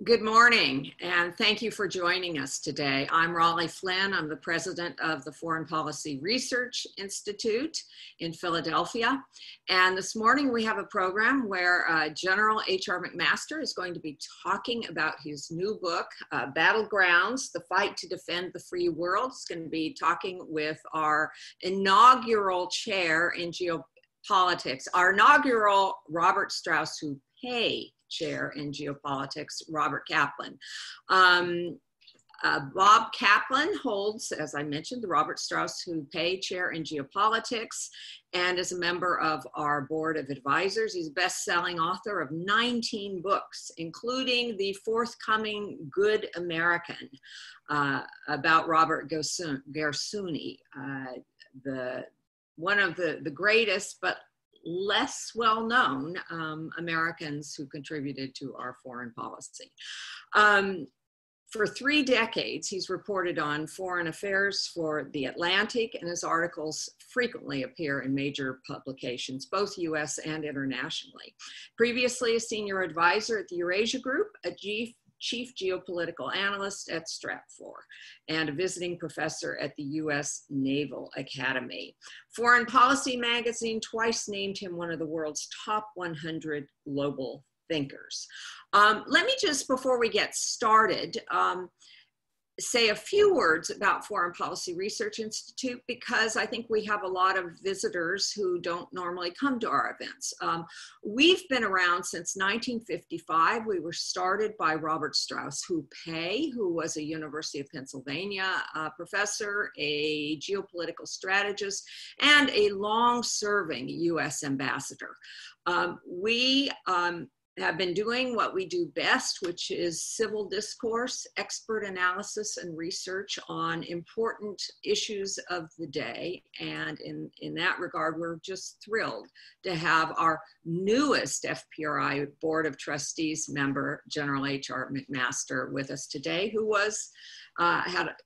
Good morning, and thank you for joining us today. I'm Raleigh Flynn. I'm the president of the Foreign Policy Research Institute in Philadelphia. And this morning we have a program where General H.R. McMaster is going to be talking about his new book, Battlegrounds, The Fight to Defend the Free World. He's going to be talking with our inaugural chair in geopolitics, our inaugural Robert Strauss Hupay chair in geopolitics, Robert Kaplan. Bob Kaplan holds, as I mentioned, the Robert Strauss Hupay chair in geopolitics and is a member of our board of advisors. He's a best-selling author of 19 books, including the forthcoming Good American about Robert Gersuni, one of the greatest, but less well-known Americans who contributed to our foreign policy. For 3 decades, he's reported on foreign affairs for The Atlantic, and his articles frequently appear in major publications, both US and internationally. Previously a senior advisor at the Eurasia Group, a chief geopolitical analyst at Stratfor, and a visiting professor at the U.S. Naval Academy. Foreign Policy magazine twice named him one of the world's top 100 global thinkers. Let me just, before we get started, say a few words about Foreign Policy Research Institute, because I think we have a lot of visitors who don't normally come to our events. We've been around since 1955. We were started by Robert Strauss Hupay, who was a University of Pennsylvania professor, a geopolitical strategist, and a long-serving US ambassador. We have been doing what we do best, which is civil discourse, expert analysis, and research on important issues of the day. And in that regard, we're just thrilled to have our newest FPRI Board of Trustees member, General H.R. McMaster, with us today, who was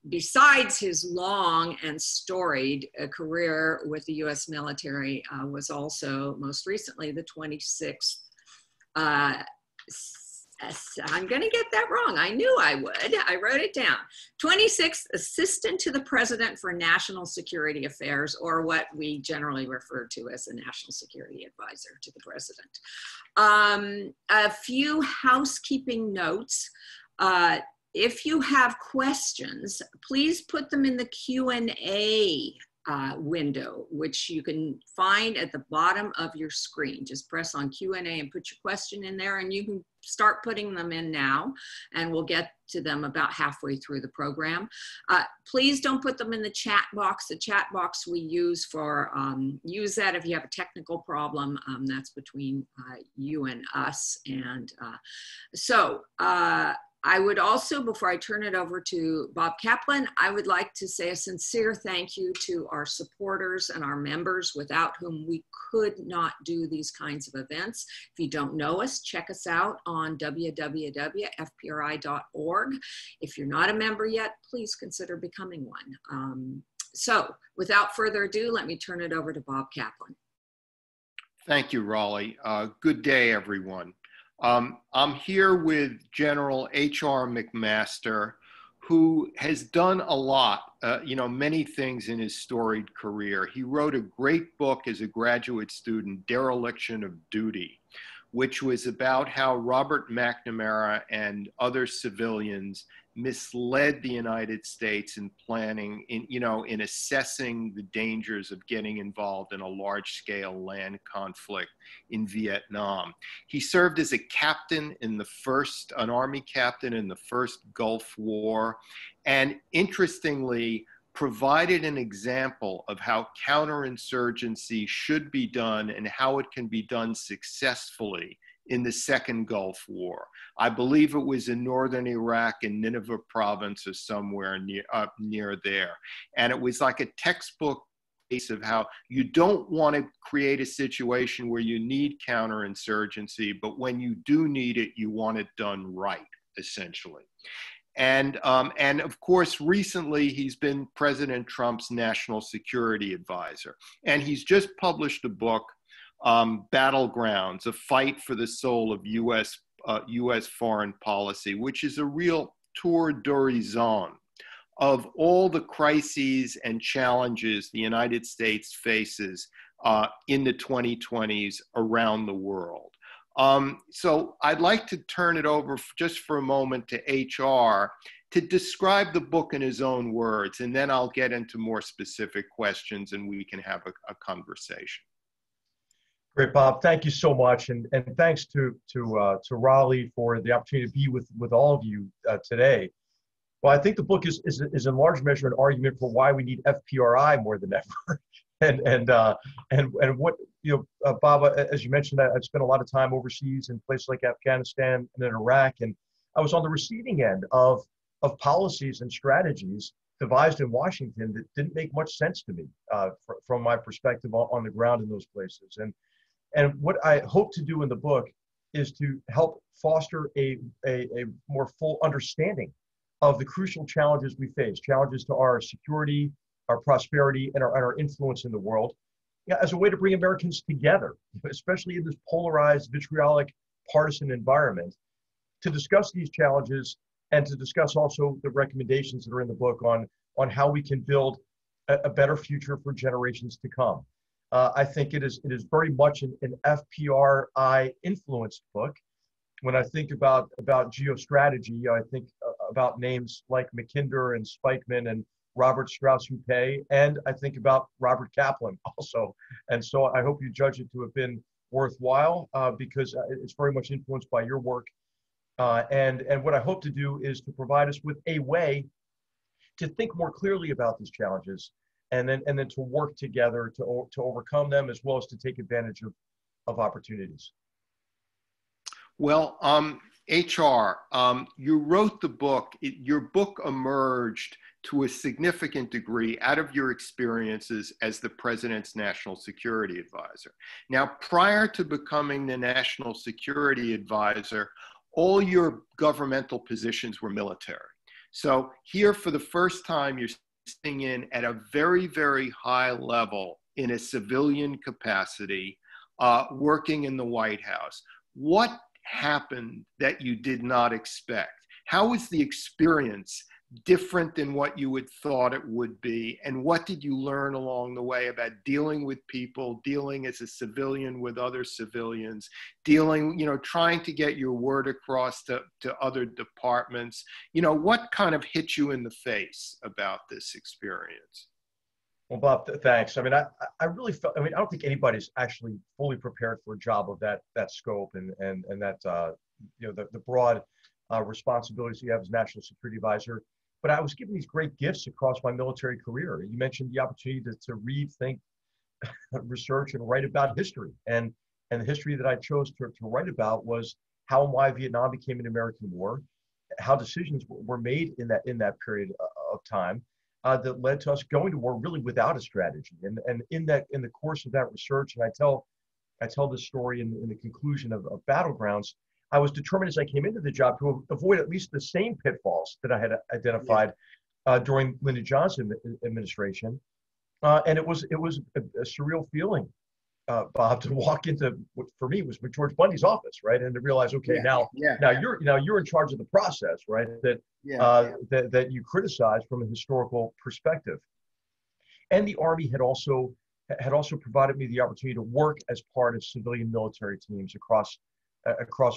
besides his long and storied career with the U.S. military, was also most recently the 26th I'm going to get that wrong. I knew I would. I wrote it down. 26th Assistant to the President for National Security Affairs, or what we generally refer to as a National Security Advisor to the President. A few housekeeping notes. If you have questions, please put them in the Q&A window, which you can find at the bottom of your screen. Just press on Q&A and put your question in there, and you can start putting them in now, and we'll get to them about halfway through the program. Please don't put them in the chat box. The chat box we use for, use that if you have a technical problem. That's between you and us. And I would also, before I turn it over to Bob Kaplan, I would like to say a sincere thank you to our supporters and our members, without whom we could not do these kinds of events. If you don't know us, check us out on www.fpri.org. If you're not a member yet, please consider becoming one. So without further ado, let me turn it over to Bob Kaplan. Thank you, Raleigh. Good day, everyone. I'm here with General H.R. McMaster, who has done a lot, many things in his storied career. He wrote a great book as a graduate student, Dereliction of Duty, which was about how Robert McNamara and other civilians misled the United States in planning, in assessing the dangers of getting involved in a large-scale land conflict in Vietnam. He served as a captain in an Army captain in the first Gulf War, and interestingly, provided an example of how counterinsurgency should be done and how it can be done successfully in the Second Gulf War. I believe it was in northern Iraq, in Nineveh province or somewhere near there. And it was like a textbook case of how you don't want to create a situation where you need counterinsurgency, but when you do need it, you want it done right, essentially. And of course, recently he's been President Trump's national security advisor. And he's just published a book, Battlegrounds, A Fight for the Soul of U.S. U.S. foreign policy, which is a real tour d'horizon of all the crises and challenges the United States faces in the 2020s around the world. So I'd like to turn it over just for a moment to HR to describe the book in his own words, and then I'll get into more specific questions and we can have a conversation. Great, Bob. Thank you so much, and thanks to Raleigh for the opportunity to be with all of you today. Well, I think the book is in large measure an argument for why we need FPRI more than ever, and what Bob, as you mentioned, I've spent a lot of time overseas in places like Afghanistan and in Iraq, and I was on the receiving end of policies and strategies devised in Washington that didn't make much sense to me from my perspective on the ground in those places. And what I hope to do in the book is to help foster a more full understanding of the crucial challenges we face, challenges to our security, our prosperity, and our influence in the world, as a way to bring Americans together, especially in this polarized, vitriolic, partisan environment, to discuss these challenges and to discuss also the recommendations that are in the book on how we can build a better future for generations to come. I think it is very much an FPRI influenced book. When I think about geostrategy, I think about names like Mackinder and Spikeman and Robert Strauss-Hupé, and I think about Robert Kaplan also. And so I hope you judge it to have been worthwhile because it's very much influenced by your work. And what I hope to do is to provide us with a way to think more clearly about these challenges, and then to work together to overcome them, as well as to take advantage of opportunities. Well, HR, you wrote the book. Your book emerged to a significant degree out of your experiences as the president's national security advisor. Now, prior to becoming the national security advisor, all your governmental positions were military. So here, for the first time, you're sitting in at a very, very high level in a civilian capacity, working in the White House. What happened that you did not expect? How was the experience different than what you had thought it would be? And what did you learn along the way about dealing with people, dealing as a civilian with other civilians, trying to get your word across to other departments? What kind of hit you in the face about this experience? Well, Bob, thanks. I mean, I really felt, I don't think anybody's actually fully prepared for a job of that scope and that, the broad responsibilities you have as National Security Advisor. But I was given these great gifts across my military career. You mentioned the opportunity to read, think, research, and write about history. And the history that I chose to write about was how and why Vietnam became an American war, how decisions were made in that period of time that led to us going to war really without a strategy. And in the course of that research, and I tell this story in the conclusion of Battlegrounds, I was determined as I came into the job to avoid at least the same pitfalls that I had identified during Lyndon Johnson administration. And it was a surreal feeling, Bob, to walk into what for me was George Bundy's office, right? And to realize, okay, now you're in charge of the process, right? That you criticize from a historical perspective. And the Army had also provided me the opportunity to work as part of civilian military teams across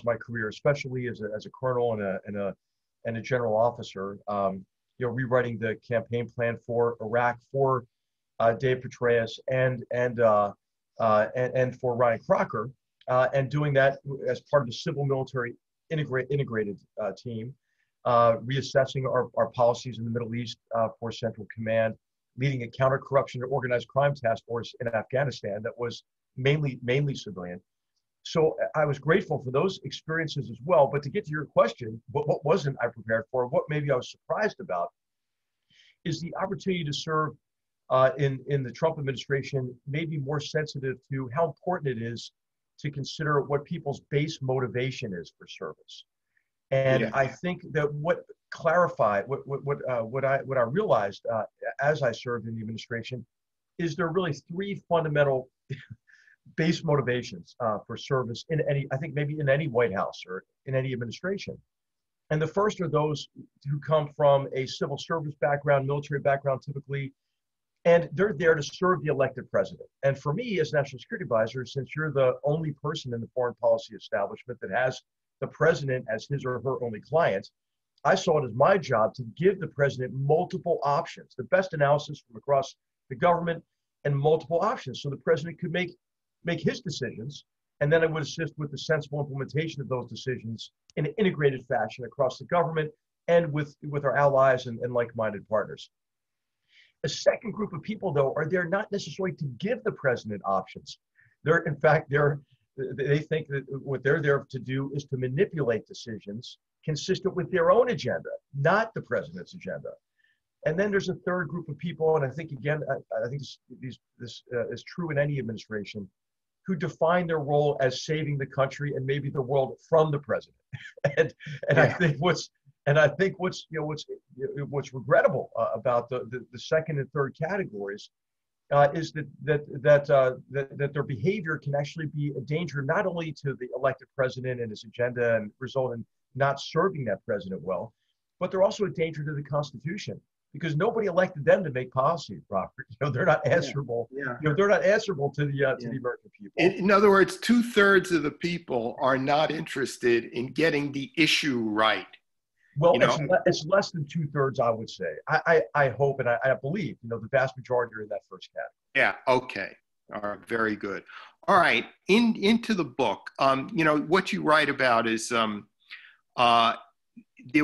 my career, especially as a colonel and a general officer. Rewriting the campaign plan for Iraq for Dave Petraeus and for Ryan Crocker, and doing that as part of the civil military integrated team, reassessing our policies in the Middle East for Central Command, leading a counter-corruption and organized crime task force in Afghanistan that was mainly civilian. So I was grateful for those experiences as well. But to get to your question, what wasn't I prepared for? What maybe I was surprised about is the opportunity to serve in the Trump administration, maybe more sensitive to how important it is to consider what people's base motivation is for service. And I think that what clarified, what I realized as I served in the administration, is there are really three fundamental base motivations for service in any, I think maybe in any White House or in any administration. And the first are those who come from a civil service background, military background typically, and they're there to serve the elected president. And for me as National Security Advisor, since you're the only person in the foreign policy establishment that has the president as his or her only client, I saw it as my job to give the president multiple options, the best analysis from across the government and multiple options so the president could make his decisions. And then I would assist with the sensible implementation of those decisions in an integrated fashion across the government and with our allies and like-minded partners. A second group of people, though, are there not necessarily to give the president options. They're, in fact, they think that what they're there to do is to manipulate decisions consistent with their own agenda, not the president's agenda. And then there's a third group of people, and I think, again, I think this is true in any administration, who define their role as saving the country and maybe the world from the president. and yeah. I think what's regrettable about the second and third categories is that their behavior can actually be a danger not only to the elected president and his agenda and result in not serving that president well, but they're also a danger to the Constitution. Because nobody elected them to make policy, Robert. They're not answerable. Yeah. They're not answerable to the American people. In other words, 2/3 of the people are not interested in getting the issue right. Well, it's less than 2/3, I would say. I hope and I believe, the vast majority are in that first category. Yeah. Okay. All right. Very good. All right. Into the book. What you write about is there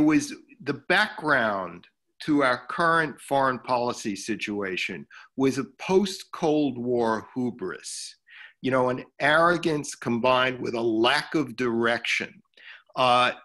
was the background to our current foreign policy situation was a post-Cold War hubris, an arrogance combined with a lack of direction. There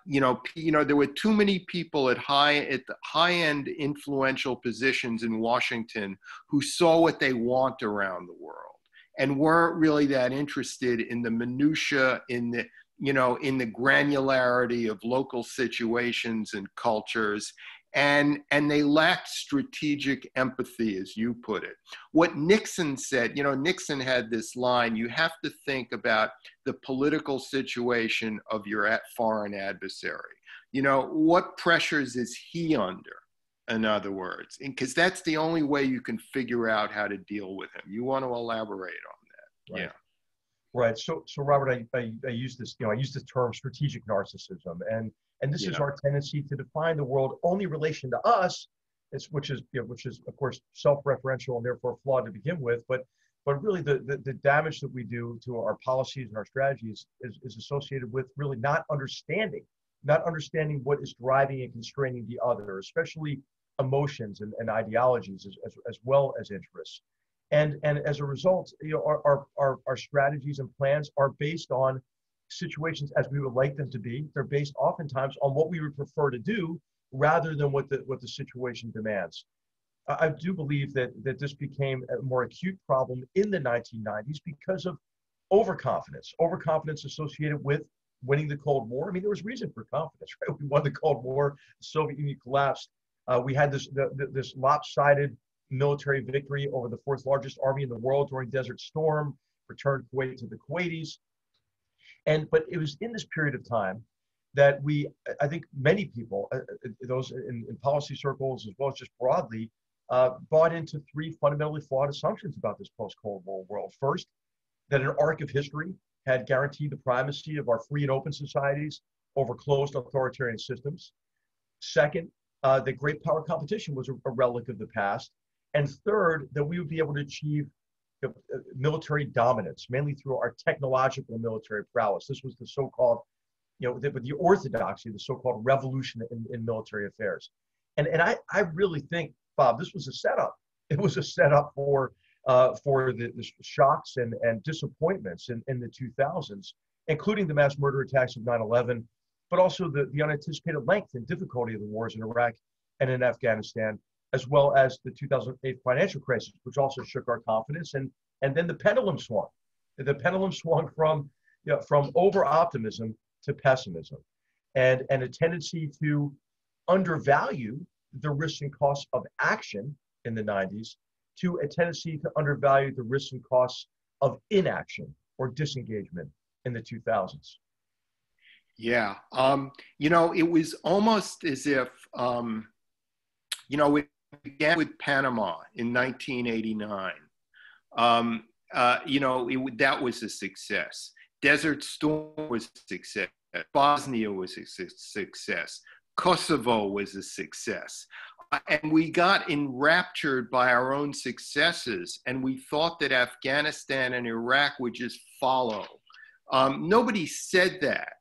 were too many people at the high-end influential positions in Washington who saw what they want around the world and weren't really that interested in the minutia, in the granularity of local situations and cultures. And they lacked strategic empathy, as you put it. What Nixon said, Nixon had this line, you have to think about the political situation of your foreign adversary. What pressures is he under, in other words? Because that's the only way you can figure out how to deal with him. You want to elaborate on that? Right. Yeah. Right. So Robert, I use this, I use this term strategic narcissism, and this is our tendency to define the world only in relation to us, which is of course self-referential and therefore flawed to begin with. But really the damage that we do to our policies and our strategies is associated with really not understanding what is driving and constraining the other, especially emotions and ideologies as well as interests. And as a result, our strategies and plans are based on situations as we would like them to be. They're based oftentimes on what we would prefer to do rather than what the situation demands. I do believe that this became a more acute problem in the 1990s because of overconfidence associated with winning the Cold War. I mean, there was reason for confidence, right? We won the Cold War, the Soviet Union collapsed. We had this lopsided military victory over the fourth largest army in the world during Desert Storm, returned Kuwait to the Kuwaitis. But it was in this period of time that I think many people, those in policy circles as well as just broadly, bought into three fundamentally flawed assumptions about this post-Cold War world. First, that an arc of history had guaranteed the primacy of our free and open societies over closed authoritarian systems. Second, that great power competition was a relic of the past. And third, that we would be able to achieve military dominance, mainly through our technological military prowess. This was the so-called, the orthodoxy, the so-called revolution in military affairs. And I really think, Bob, this was a setup. It was a setup for the shocks and disappointments in the 2000s, including the mass murder attacks of 9/11, but also the unanticipated length and difficulty of the wars in Iraq and in Afghanistan, as well as the 2008 financial crisis, which also shook our confidence. And then the pendulum swung. The pendulum swung from over-optimism to pessimism, and a tendency to undervalue the risks and costs of action in the 90s to a tendency to undervalue the risks and costs of inaction or disengagement in the 2000s? Yeah, it was almost as if, it began with Panama in 1989. That was a success. Desert Storm was a success. Bosnia was a success. Kosovo was a success. And we got enraptured by our own successes, and we thought that Afghanistan and Iraq would just follow. Nobody said that.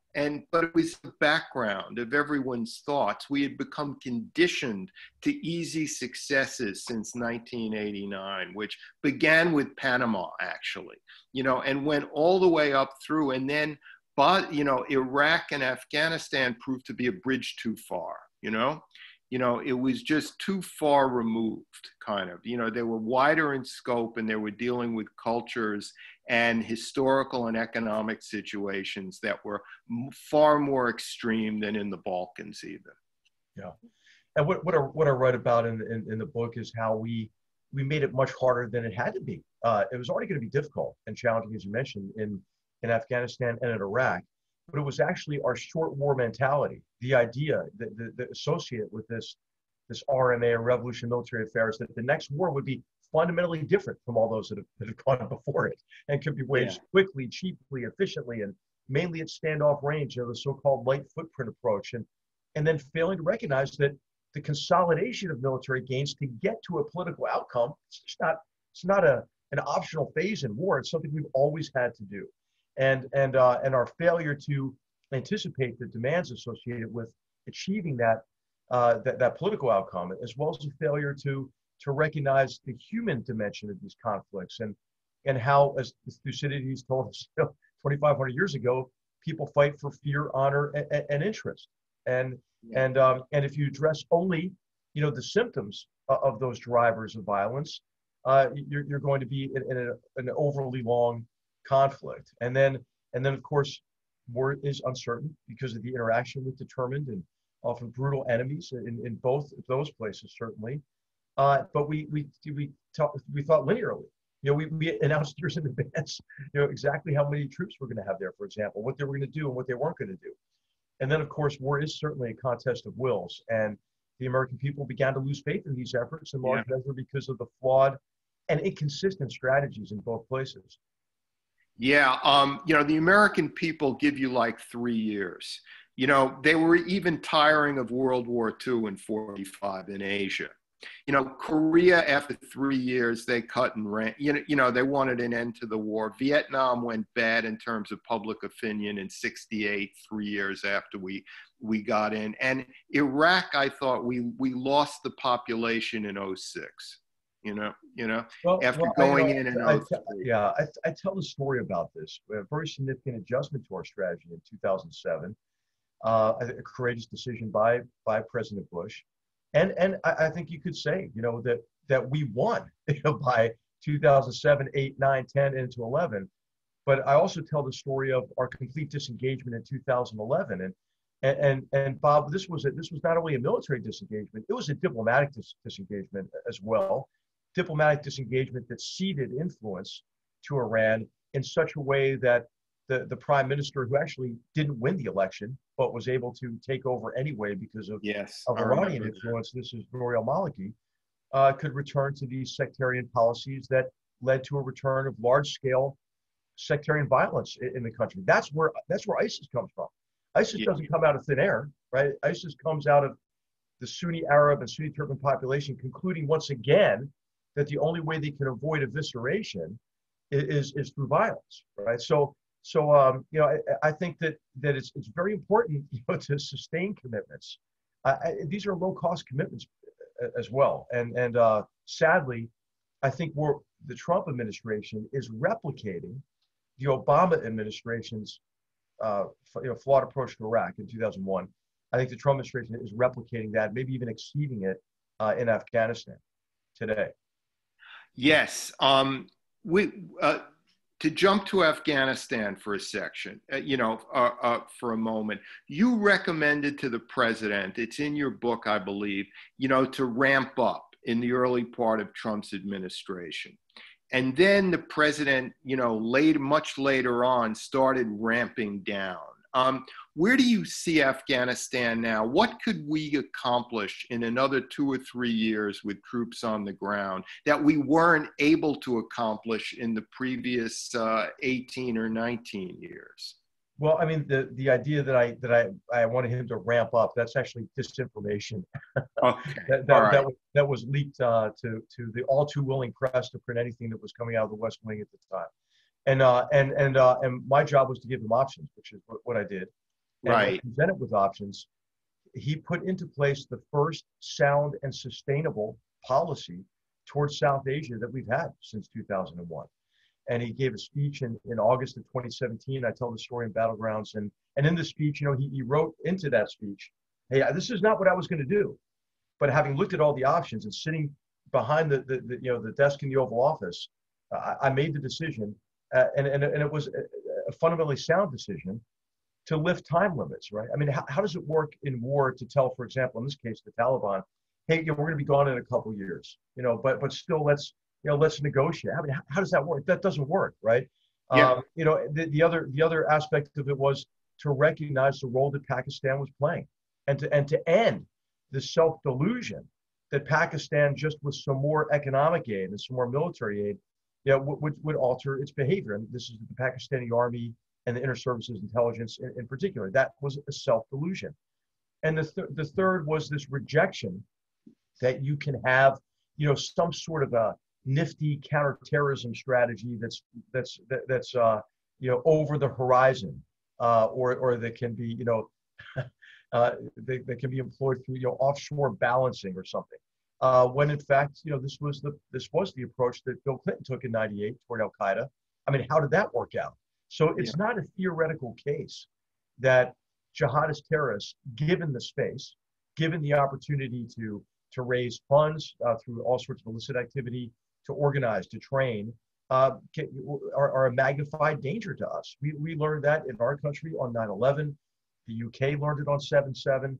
But it was the background of everyone's thoughts. We had become conditioned to easy successes since 1989, which began with Panama, actually, and went all the way up through. And then, Iraq and Afghanistan proved to be a bridge too far, it was just too far removed, kind of. They were wider in scope, and they were dealing with cultures and historical and economic situations that were far more extreme than in the Balkans, even. Yeah, and what I write about in the book is how we made it much harder than it had to be. It was already going to be difficult and challenging, as you mentioned, in Afghanistan and in Iraq. But it was actually our short war mentality, the idea that associated with this RMA, or Revolution Military Affairs, that the next war would be fundamentally different from all those that have gone before it, and could be waged quickly, cheaply, efficiently, and mainly at standoff range, the so-called light footprint approach, and then failing to recognize that the consolidation of military gains to get to a political outcome, it's not an optional phase in war. It's something we've always had to do. And our failure to anticipate the demands associated with achieving that political outcome, as well as the failure to recognize the human dimension of these conflicts, and how, as Thucydides told us 2,500 years ago, people fight for fear, honor, and interest. And if you address only the symptoms of those drivers of violence, you're going to be in an overly long conflict. And then of course, war is uncertain because of the interaction with determined and often brutal enemies in both of those places, certainly. But we thought linearly. We announced years in advance, exactly how many troops we're going to have there, for example, what they were going to do and what they weren't going to do. And then, of course, war is certainly a contest of wills, and the American people began to lose faith in these efforts in large measure because of the flawed and inconsistent strategies in both places. Yeah, the American people give you like 3 years. They were even tiring of World War II in 1945 in Asia. Korea, after 3 years, they cut and ran. They wanted an end to the war. Vietnam went bad in terms of public opinion in 1968, 3 years after we got in. And Iraq, I thought we lost the population in 2006. After going in and I tell the story about this. We had a very significant adjustment to our strategy in 2007. A courageous decision by President Bush, and I think you could say that we won by 2007, 8, 9, 10 into 11. But I also tell the story of our complete disengagement in 2011, and Bob, this was not only a military disengagement, it was a diplomatic disengagement as well. Diplomatic disengagement that ceded influence to Iran in such a way that the prime minister, who actually didn't win the election but was able to take over anyway because of Iranian influence, this is Nouri al-Maliki, could return to these sectarian policies that led to a return of large-scale sectarian violence in the country. That's where ISIS comes from. ISIS doesn't come out of thin air, right? ISIS comes out of the Sunni Arab and Sunni Turkmen population concluding once again that the only way they can avoid evisceration is through violence, right? So I think that it's very important to sustain commitments. These are low-cost commitments as well, and sadly, I think the Trump administration is replicating the Obama administration's flawed approach to Iraq in 2001. I think the Trump administration is replicating that, maybe even exceeding it in Afghanistan today. Yes. To jump to Afghanistan for a section, for a moment, you recommended to the president, it's in your book, I believe, to ramp up in the early part of Trump's administration. And then the president, much later on, started ramping down. Where do you see Afghanistan now? What could we accomplish in another 2 or 3 years with troops on the ground that we weren't able to accomplish in the previous 18 or 19 years? Well, I mean, the idea that I wanted him to ramp up, that's actually disinformation. Okay. that was leaked to the all too willing press to print anything that was coming out of the West Wing at the time. And my job was to give him options, which is what I did. And right. Presented with options, he put into place the first sound and sustainable policy towards South Asia that we've had since 2001. And he gave a speech in August of 2017. I tell the story in Battlegrounds. And in the speech, he wrote into that speech, hey, this is not what I was going to do. But having looked at all the options and sitting behind the desk in the Oval Office, I made the decision, and it was a fundamentally sound decision, to lift time limits, right? I mean, how does it work in war to tell, for example, in this case, the Taliban, hey, we're going to be gone in a couple of years, but still let's negotiate. I mean, how does that work? That doesn't work, right? Yeah. The other aspect of it was to recognize the role that Pakistan was playing, and to end the self-delusion that Pakistan, just with some more economic aid and some more military aid, would alter its behavior. And this is the Pakistani army and the inter-services intelligence in particular. That was a self-delusion. And the third was this rejection that you can have, some sort of a nifty counterterrorism strategy that's over the horizon, or that can be, that can be employed through offshore balancing or something. When in fact, this was the approach that Bill Clinton took in '98 toward Al Qaeda. I mean, how did that work out? So it's not a theoretical case that jihadist terrorists, given the space, given the opportunity to raise funds through all sorts of illicit activity, to organize, to train, are a magnified danger to us. We learned that in our country on 9/11. The UK learned it on 7/7.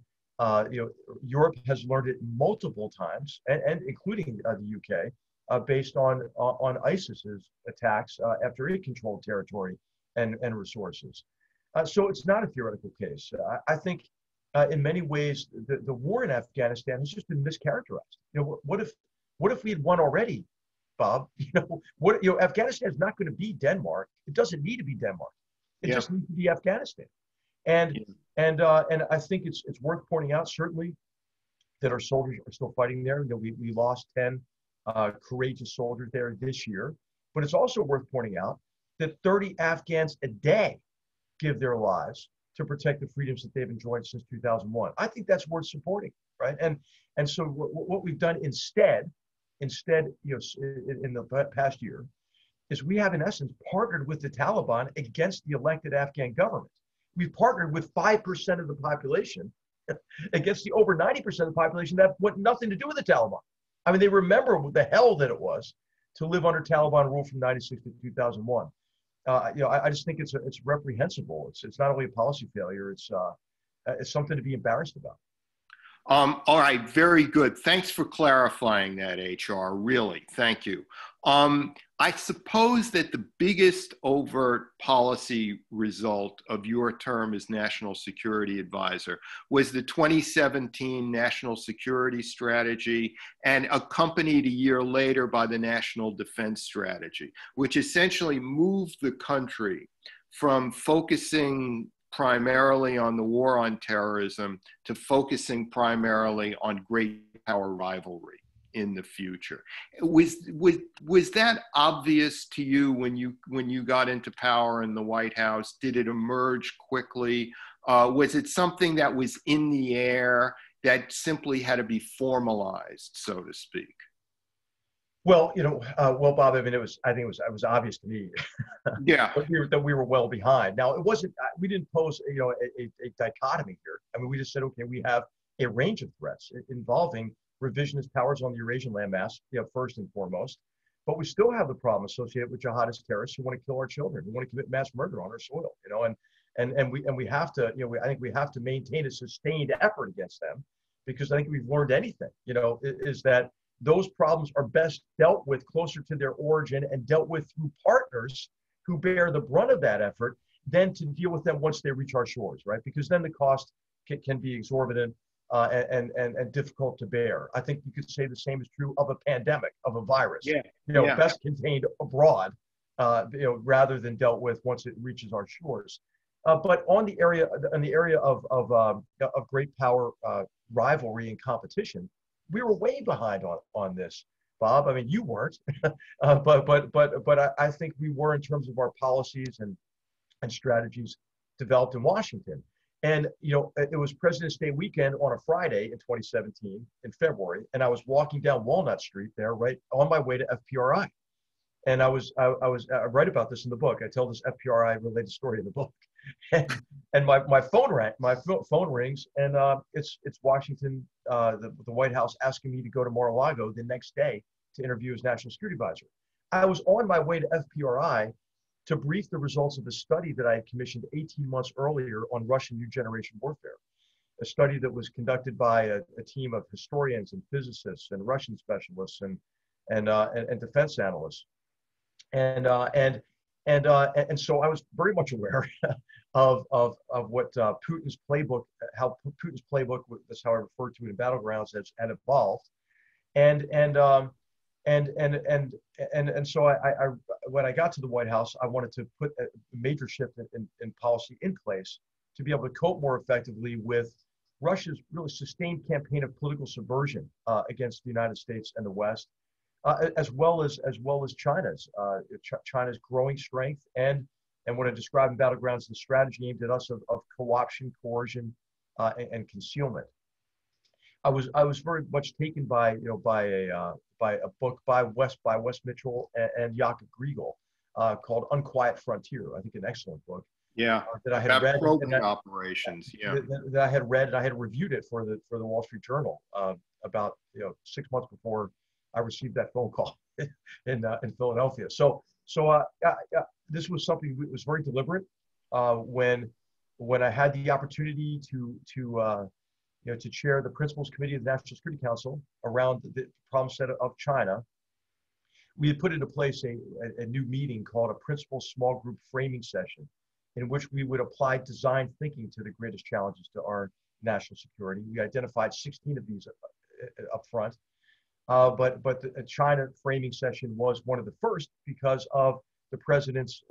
Europe has learned it multiple times, and including the UK, based on ISIS's attacks after it controlled territory and resources. So it's not a theoretical case. I think in many ways the war in Afghanistan has just been mischaracterized. What if we had won already, Bob? Afghanistan is not going to be Denmark. It doesn't need to be Denmark. It just needs to be Afghanistan. And I think it's worth pointing out, certainly, that our soldiers are still fighting there. We lost 10 courageous soldiers there this year. But it's also worth pointing out that 30 Afghans a day give their lives to protect the freedoms that they've enjoyed since 2001. I think that's worth supporting, right? And so what we've done instead, in the past year, is we have in essence partnered with the Taliban against the elected Afghan government. We've partnered with 5% of the population against the over 90% of the population that want nothing to do with the Taliban. I mean, they remember the hell that it was to live under Taliban rule from '96 to 2001. I just think it's reprehensible. It's not only a policy failure. It's something to be embarrassed about. All right, very good. Thanks for clarifying that, HR. Really, thank you. I suppose that the biggest overt policy result of your term as National Security Advisor was the 2017 National Security Strategy, and accompanied a year later by the National Defense Strategy, which essentially moved the country from focusing primarily on the war on terrorism to focusing primarily on great power rivalry in the future. Was that obvious to you when you got into power in the White House? Did it emerge quickly? Was it something that was in the air that simply had to be formalized, so to speak? Well, Bob, I mean, I think it was obvious to me. Yeah. that we were well behind. Now, it wasn't. We didn't pose, a dichotomy here. I mean, we just said, okay, we have a range of threats involving revisionist powers on the Eurasian landmass, first and foremost. But we still have the problem associated with jihadist terrorists who want to kill our children, who want to commit mass murder on our soil. And we have to, I think we have to maintain a sustained effort against them, because I think we've learned anything, is that those problems are best dealt with closer to their origin and dealt with through partners who bear the brunt of that effort than to deal with them once they reach our shores, right? Because then the cost can be exorbitant and difficult to bear. I think you could say the same is true of a pandemic, of a virus. Yeah. Best contained abroad, rather than dealt with once it reaches our shores. But on the area of great power rivalry and competition, we were way behind on this, Bob. I mean, you weren't, but I think we were in terms of our policies and strategies developed in Washington. And it was President's Day weekend on a Friday in 2017 in February, and I was walking down Walnut Street there, right on my way to FPRI. And I write about this in the book. I tell this FPRI related story in the book. And my phone rings, and it's Washington, the White House asking me to go to Mar-a-Lago the next day to interview as National Security Advisor. I was on my way to FPRI to brief the results of a study that I had commissioned 18 months earlier on Russian new generation warfare, a study that was conducted by a team of historians and physicists and Russian specialists and defense analysts. And so I was very much aware of what Putin's playbook, how Putin's playbook, that's how I refer to it in Battlegrounds, had evolved, and so I when I got to the White House, I wanted to put a major shift in policy in place to be able to cope more effectively with Russia's really sustained campaign of political subversion against the United States and the West, as well as China's growing strength and what I described in Battlegrounds, the strategy aimed at us of co-option, coercion, and concealment. I was very much taken by a book by Wes Mitchell and Jakob Griegel called Unquiet Frontier. I think an excellent book. Yeah, that I had read. Probing operations. Yeah, that I had read, and I had reviewed it for the Wall Street Journal about 6 months before I received that phone call in Philadelphia. So this was something that was very deliberate. When I had the opportunity to chair the Principals Committee of the National Security Council around the problem set of China, we had put into place a new meeting called a Principal Small Group Framing Session, in which we would apply design thinking to the greatest challenges to our national security. We identified 16 of these up front, but the China framing session was one of the first because of the president's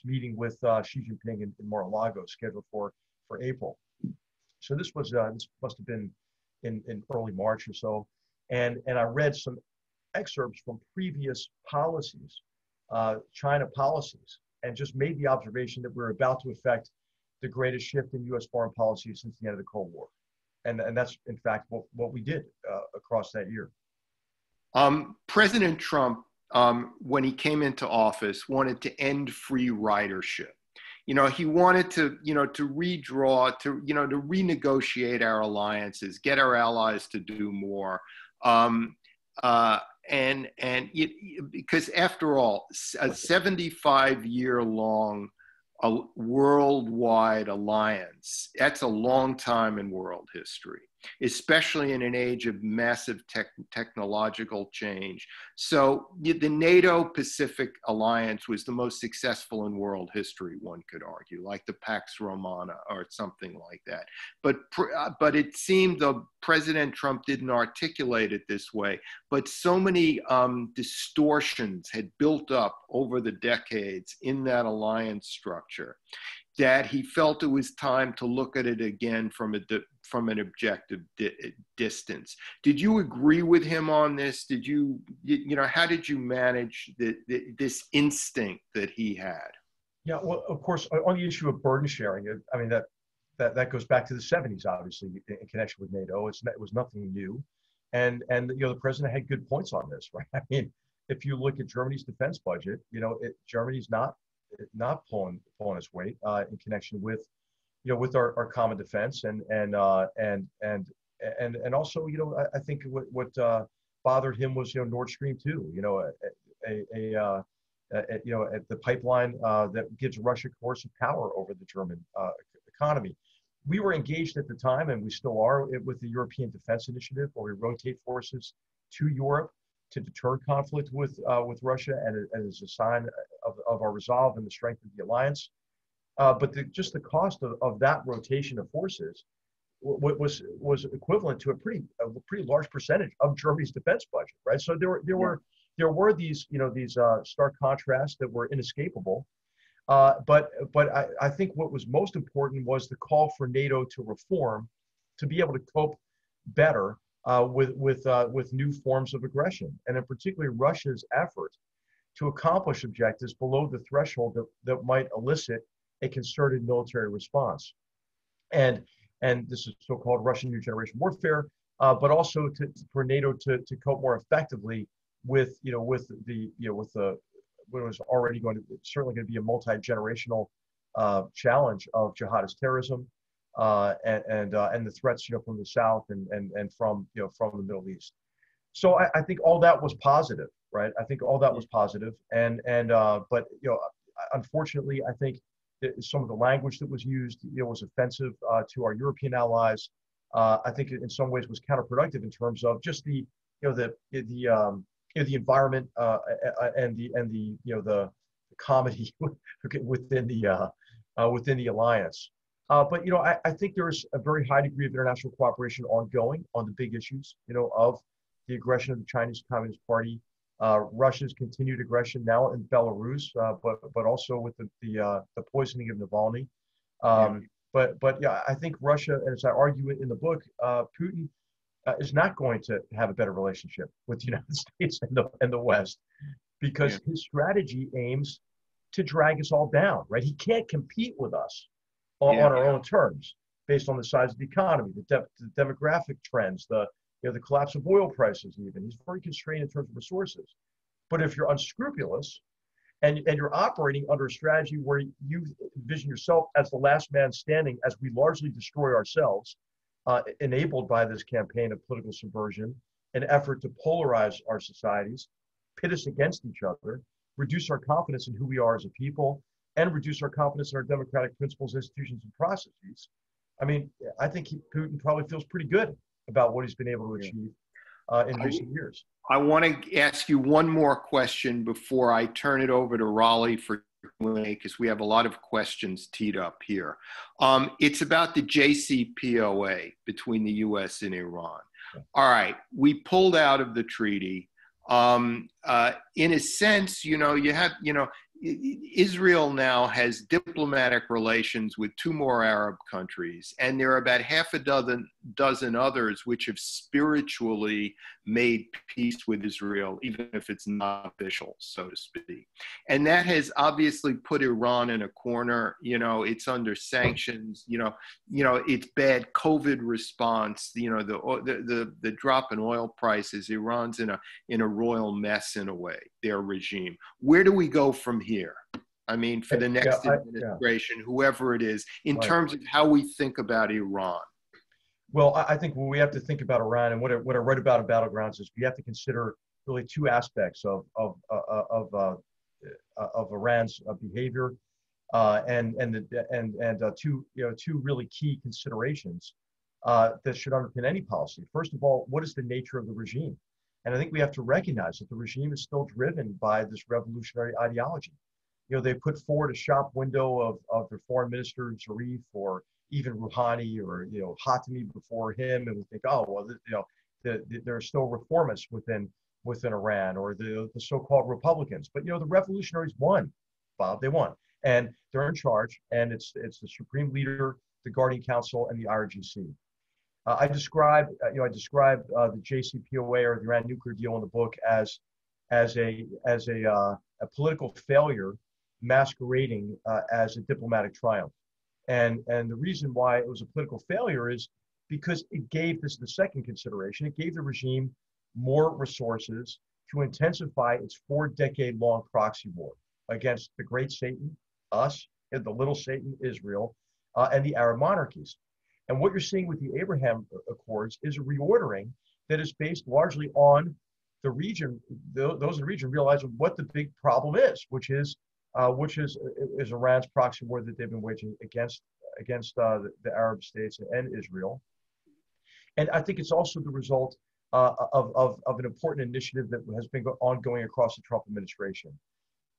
meeting with Xi Jinping in Mar-a-Lago, scheduled for April. So this must have been in early March or so, and I read some excerpts from previous policies, China policies, and just made the observation that we're about to effect the greatest shift in U.S. foreign policy since the end of the Cold War, and that's in fact what we did across that year. President Trump, when he came into office, wanted to end free ridership. He wanted to redraw, to renegotiate our alliances, get our allies to do more. Because after all, a 75-year-long worldwide alliance, that's a long time in world history, especially in an age of massive technological change. So the NATO Pacific Alliance was the most successful in world history, one could argue, like the Pax Romana or something like that. But it seemed the President Trump didn't articulate it this way, but so many distortions had built up over the decades in that alliance structure that he felt it was time to look at it again from an objective distance. Did you agree with him on this? Did how did you manage this instinct that he had? Yeah, well, of course, on the issue of burden sharing, I mean, that goes back to the 70s, obviously, in connection with NATO. It was nothing new. And the president had good points on this, right? I mean, if you look at Germany's defense budget, Germany's not pulling its weight in connection with our common defense and also I think what bothered him was Nord Stream 2, the pipeline that gives Russia coercive power over the German economy. we were engaged at the time, and we still are, with the European Defense Initiative, where we rotate forces to Europe to deter conflict with Russia, and as a sign of our resolve and the strength of the alliance. But just the cost of that rotation of forces was equivalent to a pretty large percentage of Germany's defense budget, right? So there were these stark contrasts that were inescapable. But I think what was most important was the call for NATO to reform, to be able to cope better with new forms of aggression, and in particular Russia's effort to accomplish objectives below the threshold that might elicit a concerted military response. And this is so-called Russian new generation warfare, but also for NATO to cope more effectively with what was already certainly going to be a multi-generational challenge of jihadist terrorism and the threats from the south and from the Middle East. So I think all that was positive, right? I think all that was positive, but unfortunately, I think some of the language that was used was offensive to our European allies. I think in some ways was counterproductive in terms of just the environment and the comedy within the alliance. But I think there's a very high degree of international cooperation ongoing on the big issues of the aggression of the Chinese Communist Party, Russia's continued aggression now in Belarus, but also with the poisoning of Navalny. But yeah, I think Russia, as I argue it in the book, Putin is not going to have a better relationship with the United States and the West, because his strategy aims to drag us all down, right? He can't compete with us on our own terms, based on the size of the economy, the demographic trends, the collapse of oil prices even. He's very constrained in terms of resources. But if you're unscrupulous and you're operating under a strategy where you envision yourself as the last man standing as we largely destroy ourselves, enabled by this campaign of political subversion, an effort to polarize our societies, pit us against each other, reduce our confidence in who we are as a people, and reduce our confidence in our democratic principles, institutions, and processes. I mean, I think Putin probably feels pretty good about what he's been able to achieve in recent years. I want to ask you one more question before I turn it over to Raleigh for Q&A, because we have a lot of questions teed up here. It's about the JCPOA between the U.S. and Iran. All right, we pulled out of the treaty. In a sense, you have, Israel now has diplomatic relations with 2 more Arab countries, and there are about half a dozen others which have spiritually made peace with Israel, even if it's not official, so to speak. And that has obviously put Iran in a corner. It's under sanctions. It's bad COVID response. The drop in oil prices. Iran's in a royal mess in a way. Their regime. Where do we go from here? I mean, for the next administration, whoever it is, in terms of how we think about Iran. Well, I think when we have to think about Iran, and what I write about in Battlegrounds, is we have to consider really 2 aspects of Iran's behavior, and 2 really key considerations that should underpin any policy. First of all, what is the nature of the regime? And I think we have to recognize that the regime is still driven by this revolutionary ideology. They put forward a shop window of their foreign minister Zarif, or even Rouhani, or Khatami before him, and we think, oh well, there are still reformists within Iran, or the so-called Republicans. But the revolutionaries won, Bob. They won, and they're in charge, and it's the supreme leader, the Guardian Council, and the IRGC. I describe the JCPOA, or the Iran nuclear deal, in the book as a political failure masquerading as a diplomatic triumph. And the reason why it was a political failure is because it gave, this is the second consideration, it gave the regime more resources to intensify its 4-decade-long proxy war against the great Satan, us, and the little Satan, Israel, and the Arab monarchies. And what you're seeing with the Abraham Accords is a reordering that is based largely on the region, those in the region realizing what the big problem is, which is Iran's proxy war that they've been waging against against the Arab states and Israel. And I think it's also the result of an important initiative that has been ongoing across the Trump administration.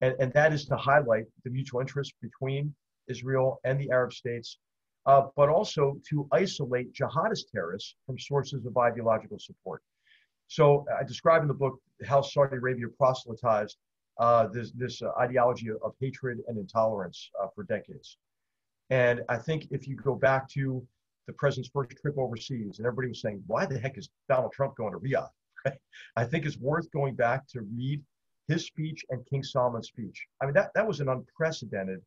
And that is to highlight the mutual interest between Israel and the Arab states, but also to isolate jihadist terrorists from sources of ideological support. So I describe in the book how Saudi Arabia proselytized this ideology of hatred and intolerance for decades. And I think if you go back to the president's first trip overseas, and everybody was saying, why the heck is Donald Trump going to Riyadh? I think it's worth going back to read his speech and King Solomon's speech. I mean, that was an unprecedented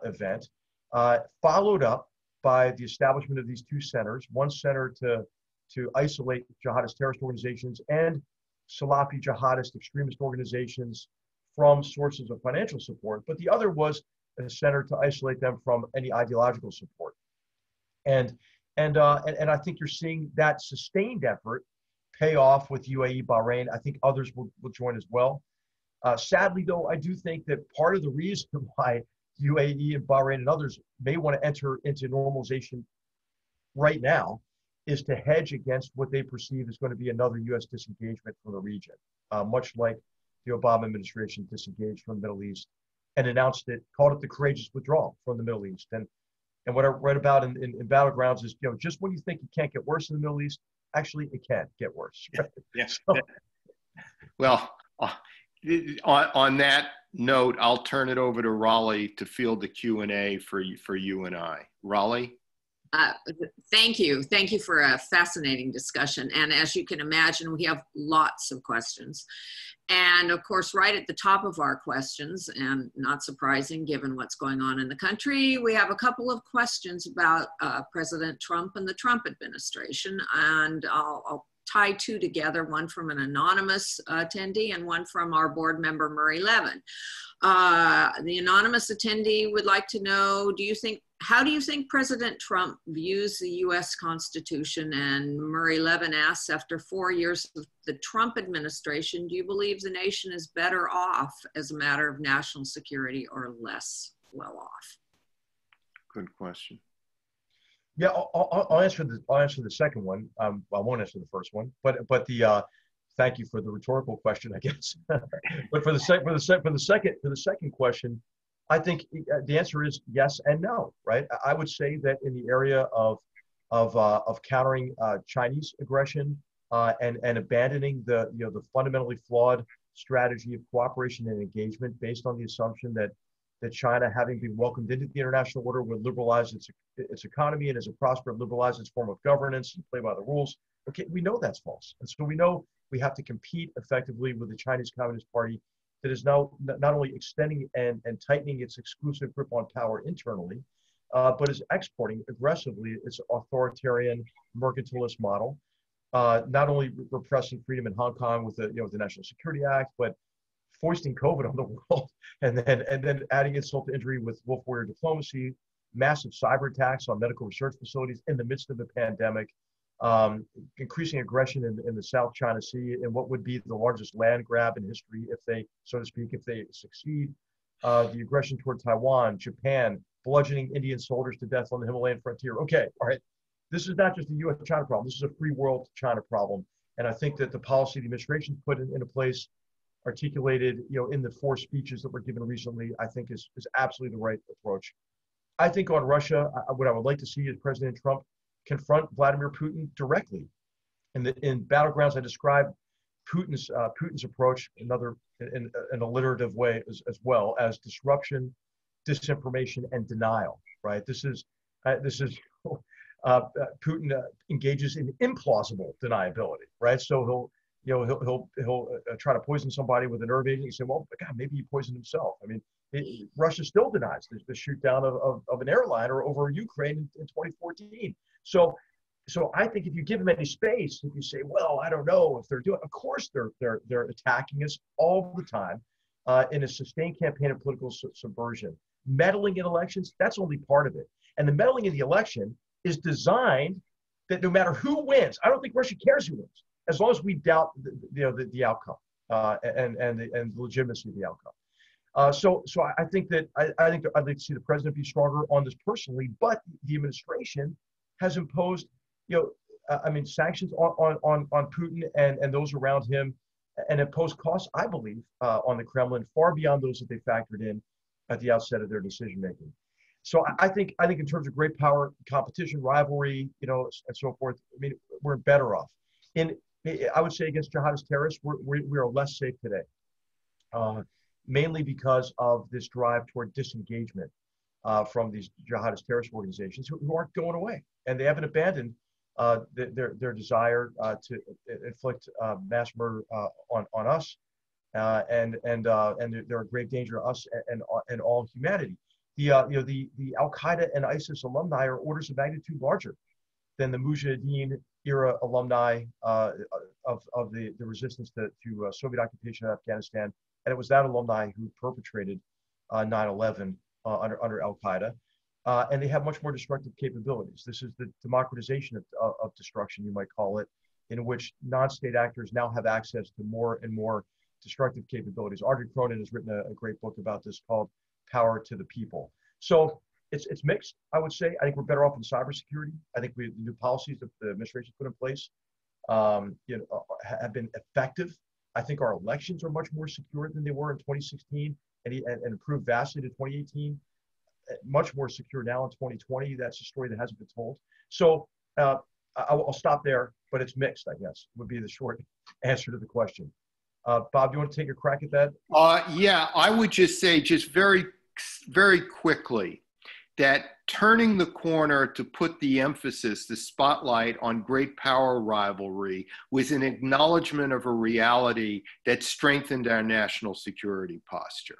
event, followed up by the establishment of these two centers, one center to isolate jihadist terrorist organizations and Salafi jihadist extremist organizations from sources of financial support, but the other was a center to isolate them from any ideological support. And I think you're seeing that sustained effort pay off with UAE, Bahrain. I think others will join as well. Sadly, though, I do think that part of the reason why UAE and Bahrain and others may want to enter into normalization right now is to hedge against what they perceive is going to be another U.S. disengagement from the region, much like the Obama administration disengaged from the Middle East and announced it, called it the courageous withdrawal from the Middle East. And what I read about in Battlegrounds is, just when you think it can't get worse in the Middle East, actually it can get worse. Right? Yeah. So, well, on that note, I'll turn it over to Raleigh to field the Q&A for you and I. Raleigh? Thank you. Thank you for a fascinating discussion. And as you can imagine, we have lots of questions. And of course, right at the top of our questions, and not surprising given what's going on in the country, we have a couple of questions about President Trump and the Trump administration. And I'll tie two together, one from an anonymous attendee and one from our board member, Murray Levin. The anonymous attendee would like to know, how do you think President Trump views the US Constitution? And Murray Levin asks, after 4 years of the Trump administration, do you believe the nation is better off as a matter of national security or less well off? Good question. Yeah, I'll answer the second one. I won't answer the first one, but thank you for the rhetorical question, I guess. But for the second question, I think the answer is yes and no, right? I would say that in the area of countering Chinese aggression and abandoning the fundamentally flawed strategy of cooperation and engagement based on the assumption that China, having been welcomed into the international order, would liberalize its economy, and as it prospered, liberalize its form of governance and play by the rules. Okay, we know that's false, and so we know we have to compete effectively with the Chinese Communist Party that is now not only extending and tightening its exclusive grip on power internally, but is exporting aggressively its authoritarian mercantilist model, not only repressing freedom in Hong Kong with the National Security Act, but foisting COVID on the world, and then adding insult to injury with wolf warrior diplomacy, massive cyber attacks on medical research facilities in the midst of the pandemic, increasing aggression in the South China Sea, and what would be the largest land grab in history if they, so to speak, if they succeed, the aggression toward Taiwan, Japan, bludgeoning Indian soldiers to death on the Himalayan frontier. Okay, all right. This is not just a U.S.-China problem. This is a free world China problem. And I think that the policy the administration put into place, articulated, in the 4 speeches that were given recently, I think is absolutely the right approach. I think on Russia, what I would like to see is President Trump confront Vladimir Putin directly. In Battlegrounds, I describe Putin's approach in an alliterative way as well as disruption, disinformation, and denial. Right. This is Putin engages in implausible deniability. Right. So he'll try to poison somebody with a nerve agent and say, well, God, maybe he poisoned himself. I mean, Russia still denies the shoot down of an airliner over Ukraine in 2014. So I think if you give them any space, if you say, well, I don't know if they're doing, of course they're attacking us all the time in a sustained campaign of political subversion. Meddling in elections, that's only part of it. And the meddling in the election is designed that no matter who wins, I don't think Russia cares who wins, as long as we doubt the outcome and the legitimacy of the outcome. So I think that I think that I'd like to see the president be stronger on this personally, but the administration has imposed, I mean, sanctions on Putin and those around him, and imposed costs, I believe, on the Kremlin far beyond those that they factored in at the outset of their decision making. So I think in terms of great power, competition, rivalry, and so forth, I mean, we're better off. I would say against jihadist terrorists, we are less safe today, mainly because of this drive toward disengagement from these jihadist terrorist organizations who aren't going away, and they haven't abandoned their desire to inflict mass murder on us, and they're a grave danger to us and all humanity. The Al Qaeda and ISIS alumni are orders of magnitude larger than the Mujahideen era alumni of the resistance to Soviet occupation of Afghanistan, and it was that alumni who perpetrated 9/11 under Al Qaeda. And they have much more destructive capabilities. This is the democratization of destruction, you might call it, in which non-state actors now have access to more and more destructive capabilities. Audrey Cronin has written a great book about this called Power to the People. So it's mixed, I would say. I think we're better off in cybersecurity. I think the new policies that the administration put in place have been effective. I think our elections are much more secure than they were in 2016 and improved vastly to 2018. Much more secure now in 2020. That's a story that hasn't been told. So I'll stop there, but it's mixed, I guess, would be the short answer to the question. Bob, do you want to take a crack at that? Yeah, I would just say just very, very quickly that turning the corner to put the emphasis, the spotlight on great power rivalry was an acknowledgement of a reality that strengthened our national security posture.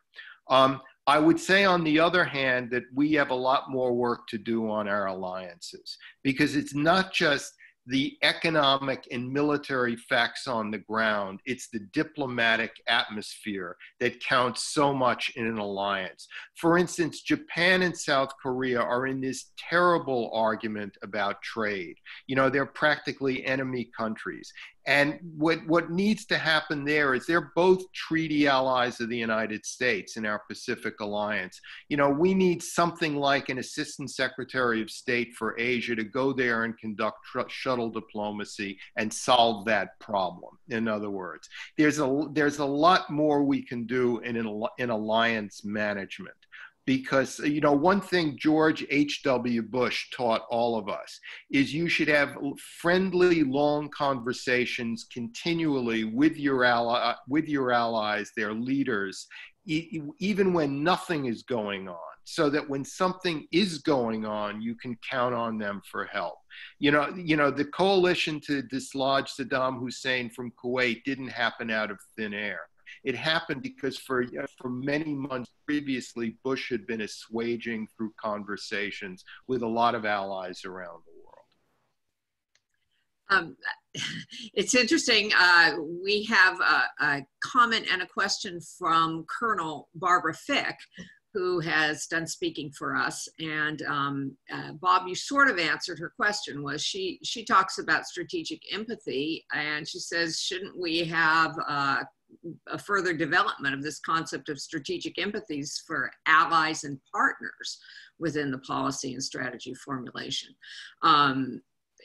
I would say, on the other hand, that we have a lot more work to do on our alliances, because it's not just the economic and military facts on the ground, it's the diplomatic atmosphere that counts so much in an alliance. For instance, Japan and South Korea are in this terrible argument about trade. They're practically enemy countries. And what needs to happen there is they're both treaty allies of the United States in our Pacific Alliance. We need something like an Assistant Secretary of State for Asia to go there and conduct shuttle diplomacy and solve that problem. In other words, there's a lot more we can do in alliance management. Because, one thing George H.W. Bush taught all of us is you should have friendly, long conversations continually with your allies, their leaders, even when nothing is going on, so that when something is going on, you can count on them for help. The coalition to dislodge Saddam Hussein from Kuwait didn't happen out of thin air. It happened because for many months previously, Bush had been assuaging through conversations with a lot of allies around the world. It's interesting. We have a comment and a question from Colonel Barbara Fick, who has done speaking for us. And Bob, you sort of answered her question. Was she talks about strategic empathy, and she says, shouldn't we have a further development of this concept of strategic empathies for allies and partners within the policy and strategy formulation?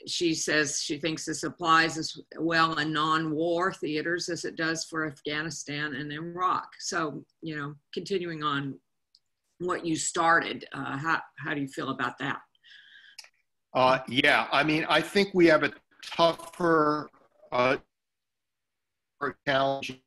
She says she thinks this applies as well in non-war theaters as it does for Afghanistan and Iraq. So, continuing on what you started, how do you feel about that? Yeah, I mean, I think we have a tougher challenge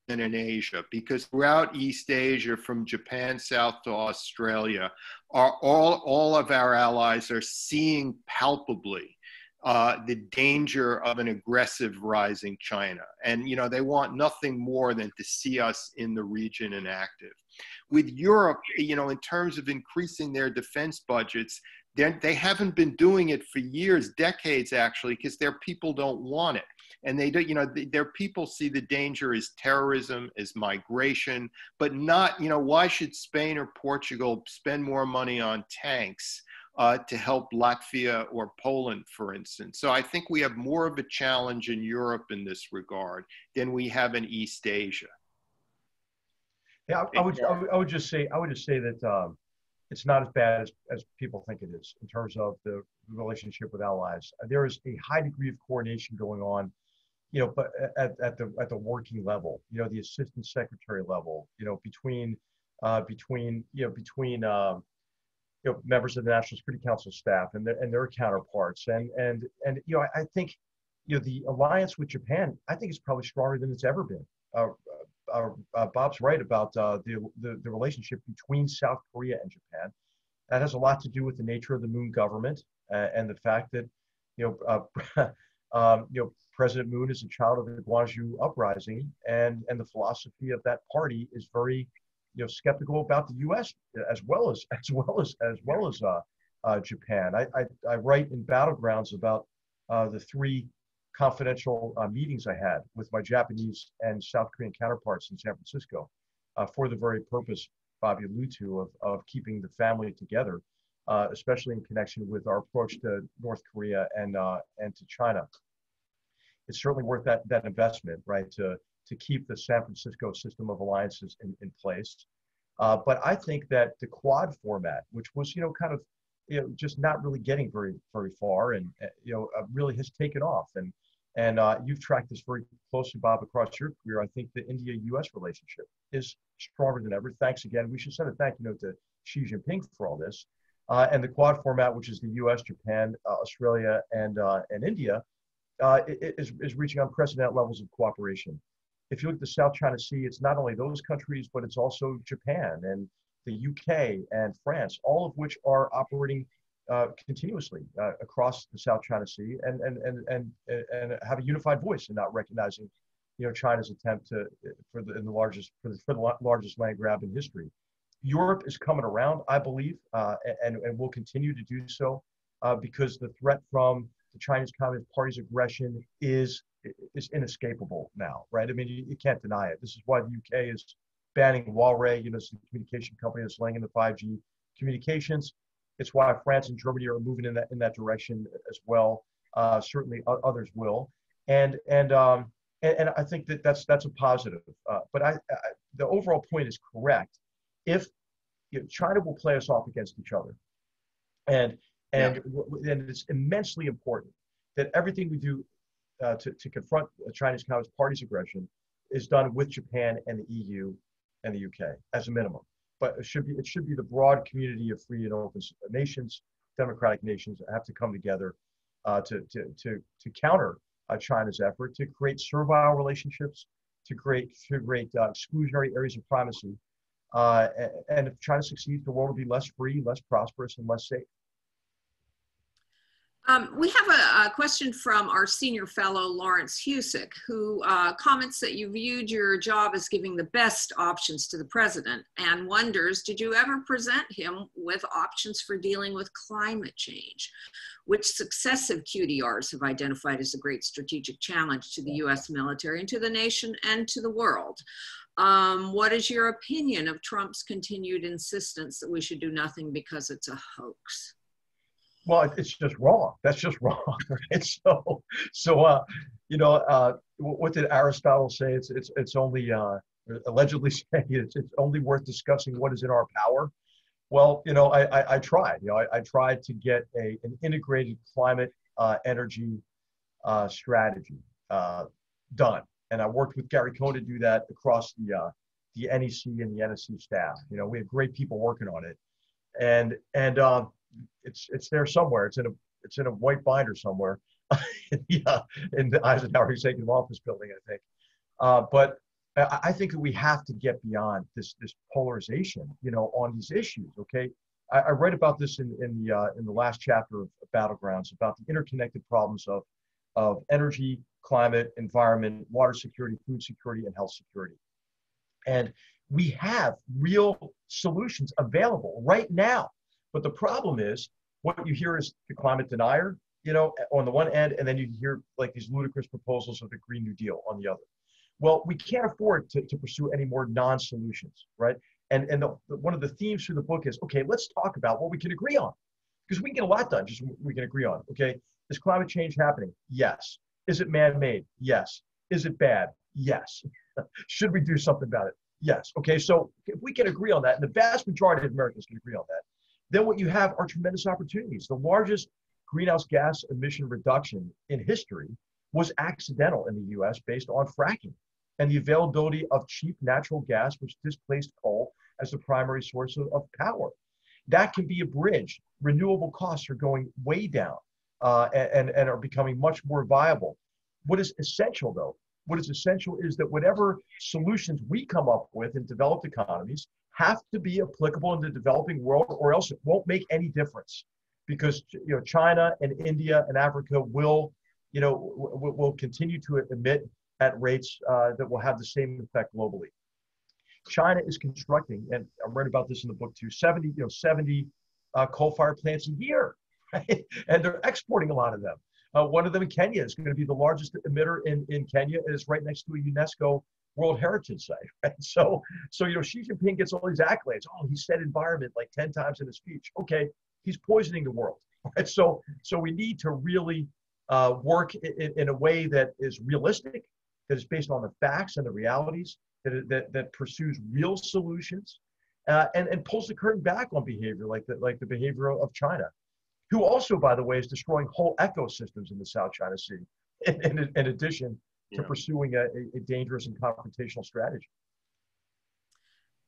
than in Asia, because throughout East Asia, from Japan south to Australia, all of our allies are seeing palpably the danger of an aggressive rising China. And, they want nothing more than to see us in the region and active. With Europe, in terms of increasing their defense budgets, they haven't been doing it for years, decades actually, because their people don't want it. And they don't, their people see the danger as terrorism, as migration, but not, why should Spain or Portugal spend more money on tanks to help Latvia or Poland, for instance? So I think we have more of a challenge in Europe in this regard than we have in East Asia. Yeah, I would just say that it's not as bad as people think it is in terms of the relationship with allies. There is a high degree of coordination going on, but at the working level, the assistant secretary level, between members of the National Security Council staff and their counterparts, and I think the alliance with Japan, I think, is probably stronger than it's ever been. Bob's right about the relationship between South Korea and Japan. That has a lot to do with the nature of the Moon government and the fact that President Moon is a child of the Gwangju uprising, and the philosophy of that party is very skeptical about the U.S. as well as Japan. I write in Battlegrounds about the three confidential meetings I had with my Japanese and South Korean counterparts in San Francisco for the very purpose Bobby alluded to of keeping the family together, especially in connection with our approach to North Korea and to China. It's certainly worth that investment, right, to keep the San Francisco system of alliances in place. But I think that the Quad format, which was kind of just not really getting very far, and really has taken off. And you've tracked this very closely, Bob, across your career. I think the India-U.S. relationship is stronger than ever. Thanks again. We should send a thank you note to Xi Jinping for all this. And the Quad format, which is the U.S., Japan, Australia, and India, is reaching unprecedented levels of cooperation. If you look at the South China Sea, it's not only those countries, but it's also Japan and the UK and France, all of which are operating continuously across the South China Sea and have a unified voice and not recognizing, China's attempt for the largest land grab in history. Europe is coming around, I believe, and will continue to do so because the threat from the Chinese Communist Party's aggression is inescapable now, right? I mean, you can't deny it. This is why the UK is banning Huawei, the communication company that's laying into 5G communications. It's why France and Germany are moving in that direction as well. Certainly, others will, and I think that's a positive. But the overall point is correct. If China will play us off against each other, and it's immensely important that everything we do to confront China's Communist Party's aggression is done with Japan and the EU and the UK as a minimum. But it should be the broad community of free and open nations, democratic nations that have to come together to counter China's effort to create servile relationships, to create exclusionary areas of primacy. And if China succeeds, the world will be less free, less prosperous, and less safe. We have a question from our senior fellow, Lawrence Husick, who comments that you viewed your job as giving the best options to the president and wonders, did you ever present him with options for dealing with climate change, which successive QDRs have identified as a great strategic challenge to the US military and to the nation and to the world? What is your opinion of Trump's continued insistence that we should do nothing because it's a hoax? Well, it's just wrong. That's just wrong. Right? What did Aristotle say? It's only allegedly say it's only worth discussing what is in our power. Well, I tried. I tried to get an integrated climate energy strategy done, and I worked with Gary Cohn to do that across the NEC and the NSC staff. We have great people working on it, and it's there somewhere. It's in a white binder somewhere in the Eisenhower Executive Office building, I think. But I think that we have to get beyond this polarization, on these issues. Okay, I write about this in the last chapter of Battlegrounds about the interconnected problems of energy, climate, environment, water security, food security, and health security. And we have real solutions available right now. But the problem is, what you hear is the climate denier, on the one end, and then you hear like these ludicrous proposals of the Green New Deal on the other. Well, we can't afford to pursue any more non-solutions, right? And one of the themes through the book is, okay, let's talk about what we can agree on. Because we can get a lot done, just what we can agree on, okay? Is climate change happening? Yes. Is it man-made? Yes. Is it bad? Yes. Should we do something about it? Yes. Okay. So if we can agree on that, and the vast majority of Americans can agree on that, then what you have are tremendous opportunities. The largest greenhouse gas emission reduction in history was accidental in the US based on fracking and the availability of cheap natural gas, which displaced coal as the primary source of power. That can be a bridge. Renewable costs are going way down and are becoming much more viable. What is essential, though, what is essential is that whatever solutions we come up with in developed economies have to be applicable in the developing world, or else it won't make any difference. Because China and India and Africa will continue to emit at rates that will have the same effect globally. China is constructing, and I read about this in the book too, 70 coal-fired plants a year, right? And they're exporting a lot of them. One of them in Kenya is going to be the largest emitter in Kenya, and it's right next to a UNESCO World Heritage Site. Right? So Xi Jinping gets all these accolades. Oh, he said environment like 10 times in his speech. Okay, he's poisoning the world. Right? So we need to really work in a way that is realistic, that is based on the facts and the realities, that pursues real solutions, and pulls the curtain back on behavior like the behavior of China, who also, by the way, is destroying whole ecosystems in the South China Sea, in addition to pursuing a dangerous and confrontational strategy.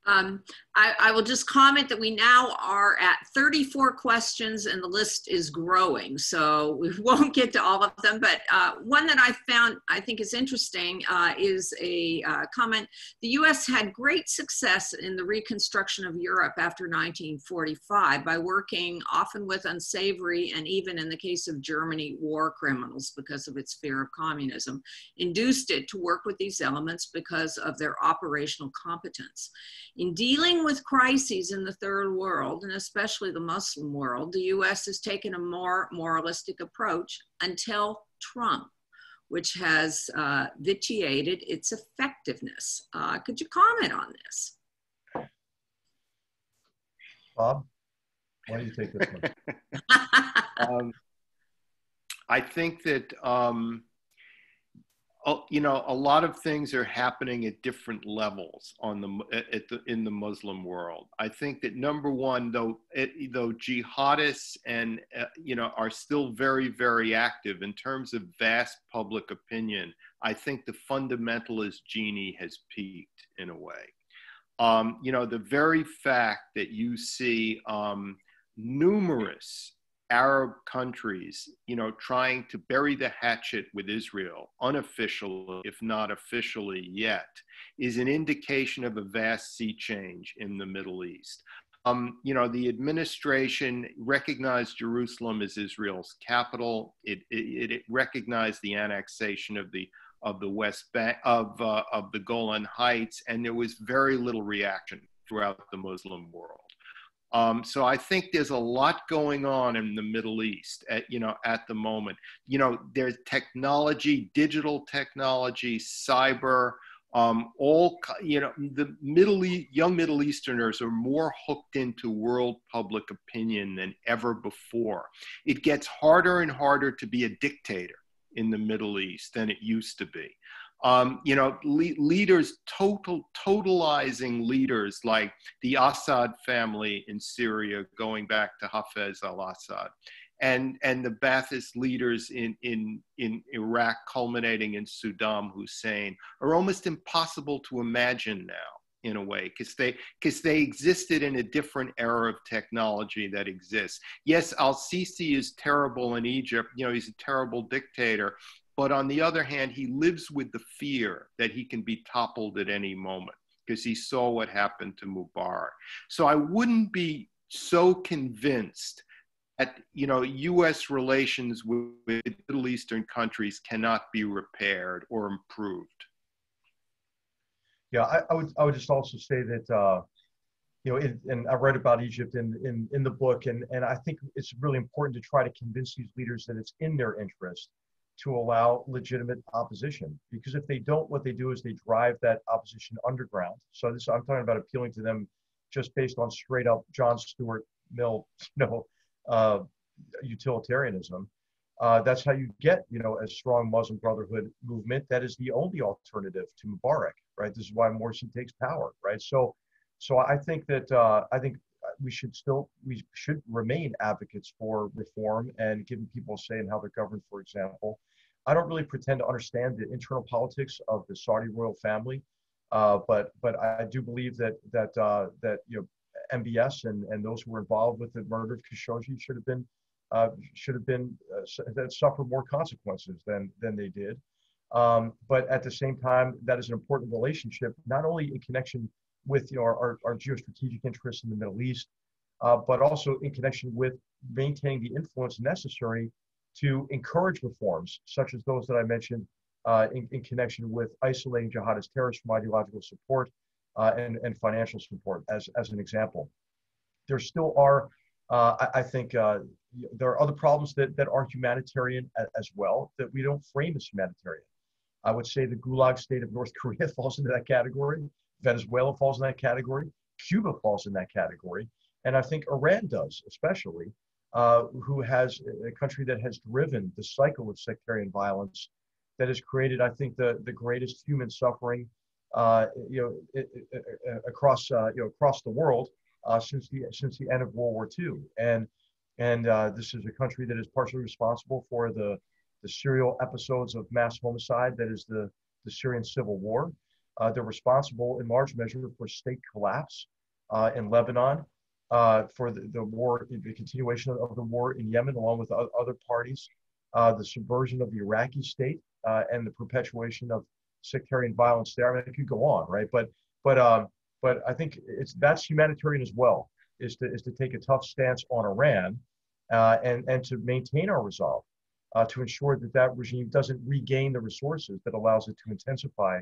I will just comment that we now are at 34 questions and the list is growing, so we won't get to all of them, but one that I found I think is interesting is a comment. The US had great success in the reconstruction of Europe after 1945 by working often with unsavory and, even in the case of Germany, war criminals because of its fear of communism, induced it to work with these elements because of their operational competence. In dealing with crises in the third world, and especially the Muslim world, the US has taken a more moralistic approach until Trump, which has vitiated its effectiveness. Could you comment on this? Bob, why don't you take this one? I think that a lot of things are happening at different levels in the Muslim world. I think that number one, though jihadists and are still very, very active in terms of vast public opinion, I think the fundamentalist genie has peaked in a way. The very fact that you see numerous Arab countries, trying to bury the hatchet with Israel, unofficially, if not officially yet, is an indication of a vast sea change in the Middle East. The administration recognized Jerusalem as Israel's capital. It recognized the annexation of the West Bank, of the Golan Heights, and there was very little reaction throughout the Muslim world. So I think there's a lot going on in the Middle East at the moment. There's technology, digital technology, cyber, the young Middle Easterners are more hooked into world public opinion than ever before. It gets harder and harder to be a dictator in the Middle East than it used to be. Leaders, totalizing leaders like the Assad family in Syria, going back to Hafez al-Assad, and the Ba'athist leaders in Iraq, culminating in Saddam Hussein, are almost impossible to imagine now, in a way, because they existed in a different era of technology that exists. Yes, al-Sisi is terrible in Egypt. He's a terrible dictator. But on the other hand, he lives with the fear that he can be toppled at any moment, because he saw what happened to Mubarak. So I wouldn't be so convinced that U.S. relations with Middle Eastern countries cannot be repaired or improved. Yeah, I would just also say that and I write about Egypt in the book, and I think it's really important to try to convince these leaders that it's in their interest to allow legitimate opposition, because if they don't, what they do is they drive that opposition underground. So I'm talking about appealing to them just based on straight up John Stuart Mill, utilitarianism. That's how you get, a strong Muslim Brotherhood movement that is the only alternative to Mubarak, right? This is why Morsi takes power, right? So I think that we should remain advocates for reform and giving people a say in how they're governed. For example, I don't really pretend to understand the internal politics of the Saudi royal family, but I do believe that MBS and those who were involved with the murder of Khashoggi should have been that suffered more consequences than they did. But at the same time, that is an important relationship, not only in connection with our geostrategic interests in the Middle East, but also in connection with maintaining the influence necessary to encourage reforms, such as those that I mentioned in connection with isolating jihadist terrorists from ideological support and financial support, as an example. There still are, I think, there are other problems that are humanitarian as well, that we don't frame as humanitarian. I would say the Gulag state of North Korea falls into that category. Venezuela falls in that category. Cuba falls in that category. And I think Iran does, especially, who has a country that has driven the cycle of sectarian violence that has created, I think, the greatest human suffering, across the world since the end of World War II. And this is a country that is partially responsible for the serial episodes of mass homicide that is the Syrian civil war. They're responsible in large measure for state collapse in Lebanon, for the war, the continuation of the war in Yemen, along with other parties, the subversion of the Iraqi state, and the perpetuation of sectarian violence there. I mean, it could go on, right? But I think that's humanitarian as well, is to take a tough stance on Iran, and to maintain our resolve, to ensure that regime doesn't regain the resources that allows it to intensify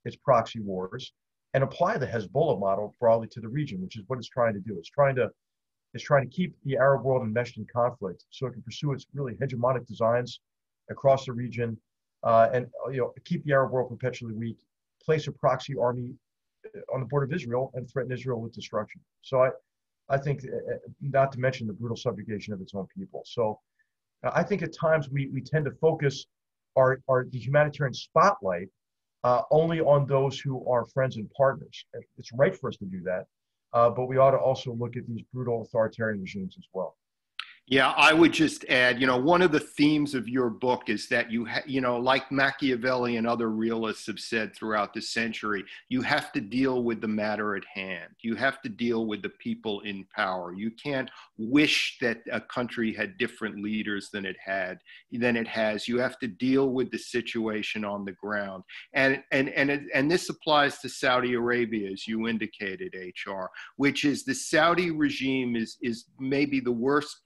its proxy wars and apply the Hezbollah model broadly to the region, which is what it's trying to do. It's trying to keep the Arab world enmeshed in conflict so it can pursue its really hegemonic designs across the region, and keep the Arab world perpetually weak, place a proxy army on the border of Israel, and threaten Israel with destruction. So I think, not to mention the brutal subjugation of its own people. So I think at times we tend to focus the humanitarian spotlight only on those who are friends and partners. It's right for us to do that, but we ought to also look at these brutal authoritarian regimes as well. Yeah, I would just add, one of the themes of your book is that like Machiavelli and other realists have said throughout the century, you have to deal with the matter at hand. You have to deal with the people in power. You can't wish that a country had different leaders than it has. You have to deal with the situation on the ground. And this applies to Saudi Arabia, as you indicated, HR, which is the Saudi regime is maybe the worst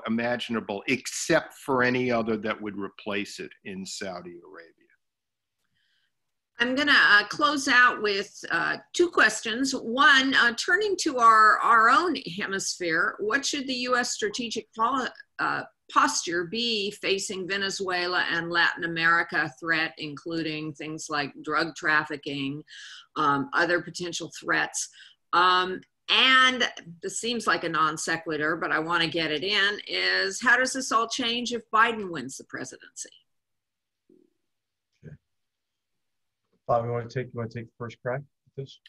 imaginable, except for any other that would replace it in Saudi Arabia. I'm going to close out with two questions. One, turning to our own hemisphere, what should the U.S. strategic posture be facing Venezuela and Latin America threat, including things like drug trafficking, other potential threats? And this seems like a non sequitur, but I want to get it in, is how does this all change if Biden wins the presidency? Okay. Bob, you want to take the first crack at this?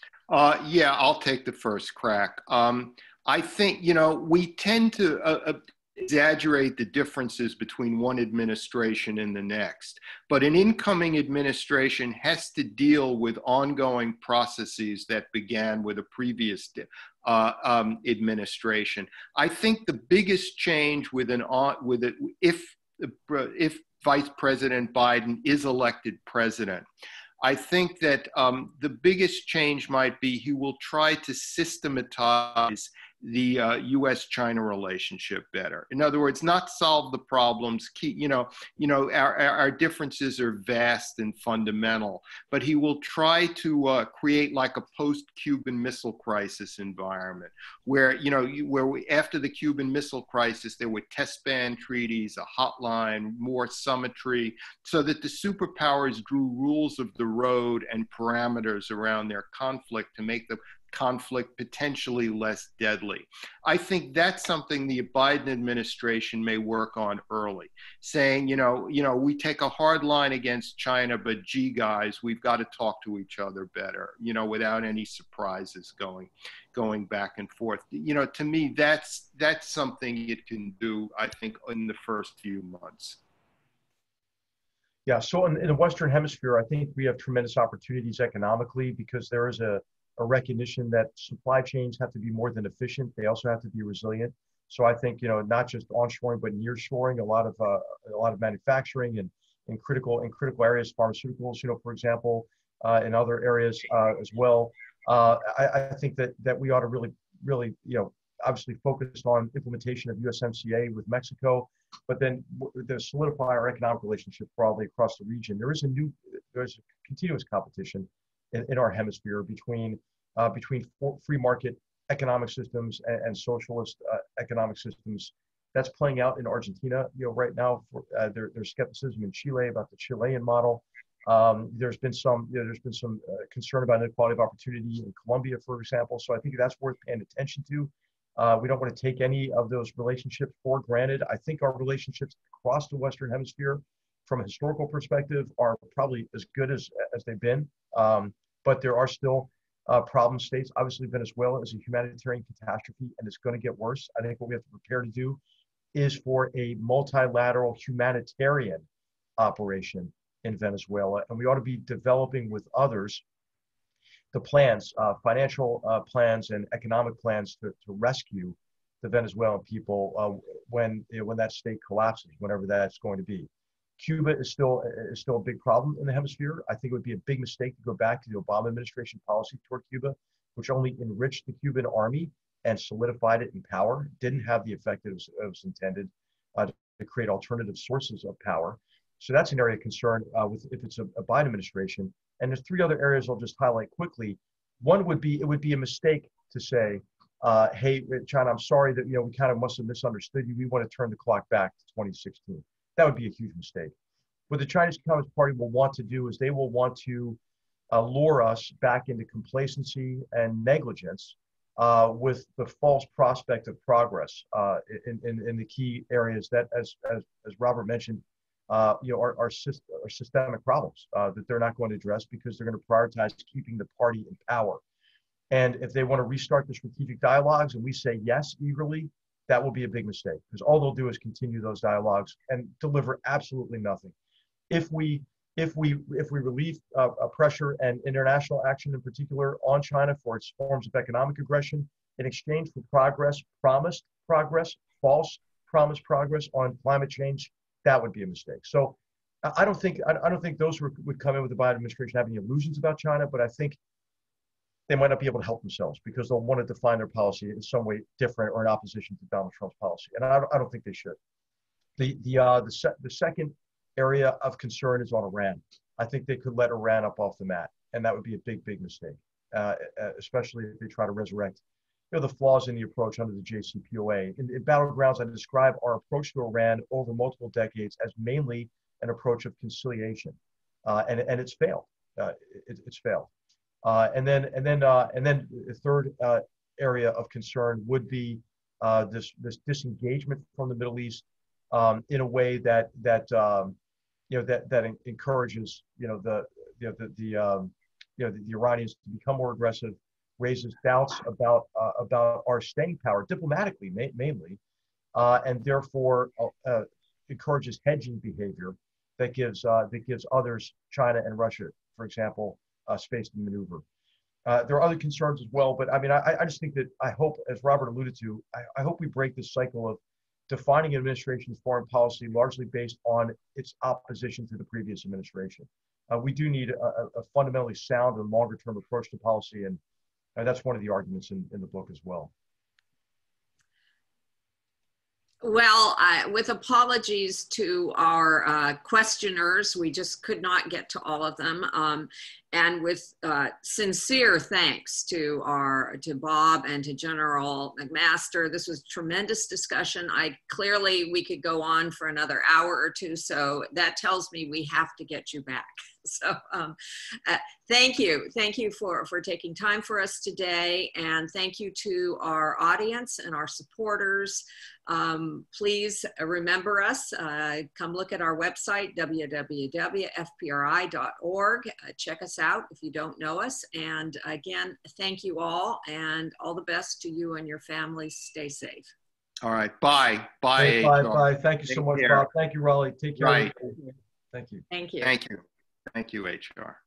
Yeah, I'll take the first crack. I think, we tend to exaggerate the differences between one administration and the next. But an incoming administration has to deal with ongoing processes that began with a previous administration. I think the biggest change if Vice President Biden is elected president, I think that the biggest change might be he will try to systematize the U.S.-China relationship better. In other words, not solve the problems. Our differences are vast and fundamental, but he will try to create like a post-Cuban Missile Crisis environment, where after the Cuban Missile Crisis, there were test ban treaties, a hotline, more symmetry, so that the superpowers drew rules of the road and parameters around their conflict to make the conflict potentially less deadly. I think that's something the Biden administration may work on early, saying, we take a hard line against China, but gee, guys, we've got to talk to each other better, without any surprises going back and forth. To me, that's something it can do, I think, in the first few months. Yeah, so in the Western Hemisphere, I think we have tremendous opportunities economically because there is a recognition that supply chains have to be more than efficient. They also have to be resilient. So I think, not just onshoring, but nearshoring, a lot of manufacturing and in critical areas, pharmaceuticals, for example, in other areas as well. I think that we ought to really, obviously focus on implementation of USMCA with Mexico, but then to solidify our economic relationship broadly across the region. There's a continuous competition in our hemisphere between free market economic systems and socialist economic systems. That's playing out in Argentina, right now. There's skepticism in Chile about the Chilean model. There's been some concern about inequality of opportunity in Colombia, for example. So I think that's worth paying attention to. We don't want to take any of those relationships for granted. I think our relationships across the Western Hemisphere, from a historical perspective, are probably as good as they've been. But there are still problem states. Obviously, Venezuela is a humanitarian catastrophe, and it's going to get worse. I think what we have to prepare to do is for a multilateral humanitarian operation in Venezuela, and we ought to be developing with others the plans, financial plans and economic plans to rescue the Venezuelan people when that state collapses, whenever that's going to be. Cuba is still a big problem in the hemisphere. I think it would be a big mistake to go back to the Obama administration policy toward Cuba, which only enriched the Cuban army and solidified it in power, didn't have the effect that it was intended to create alternative sources of power. So that's an area of concern if it's a Biden administration. And there's three other areas I'll just highlight quickly. One would be, it would be a mistake to say, hey, China, I'm sorry that, we kind of must have misunderstood you. We want to turn the clock back to 2016. That would be a huge mistake. What the Chinese Communist Party will want to do is they will want to lure us back into complacency and negligence with the false prospect of progress in the key areas that, as Robert mentioned, are systemic problems that they're not going to address because they're going to prioritize keeping the party in power. And if they want to restart the strategic dialogues and we say yes eagerly, that will be a big mistake because all they'll do is continue those dialogues and deliver absolutely nothing. If we relieve pressure and international action in particular on China for its forms of economic aggression in exchange for promised progress, false promised progress on climate change, that would be a mistake. So I don't think those would come in with the Biden administration having illusions about China, but I think they might not be able to help themselves because they'll want to define their policy in some way different or in opposition to Donald Trump's policy, and I don't think they should. The second area of concern is on Iran. I think they could let Iran up off the mat, and that would be a big mistake, especially if they try to resurrect the flaws in the approach under the JCPOA. In Battlegrounds, I describe our approach to Iran over multiple decades as mainly an approach of conciliation, and it's failed. It's failed. And then the third area of concern would be this disengagement from the Middle East in a way that encourages the Iranians to become more aggressive, raises doubts about our staying power diplomatically mainly, and therefore encourages hedging behavior that gives others, China and Russia, for example, space to maneuver. There are other concerns as well, but I mean, I just think that I hope, as Robert alluded to, I hope we break this cycle of defining an administration's foreign policy largely based on its opposition to the previous administration. We do need a fundamentally sound and longer-term approach to policy, and that's one of the arguments in the book as well. Well, with apologies to our questioners, we just could not get to all of them. And with sincere thanks to Bob and to General McMaster. This was tremendous discussion. Clearly we could go on for another hour or two, so that tells me we have to get you back. So thank you for taking time for us today, and thank you to our audience and our supporters. Please remember us. Come look at our website, www.fpri.org. Check us out if you don't know us. And again, thank you all, and all the best to you and your families. Stay safe. All right. Bye. Bye. Hey, bye. Bye. Thank you so much, Bob. Thank you, Raleigh. Take care. Right. Thank you. Thank you. Thank you. Thank you, HR.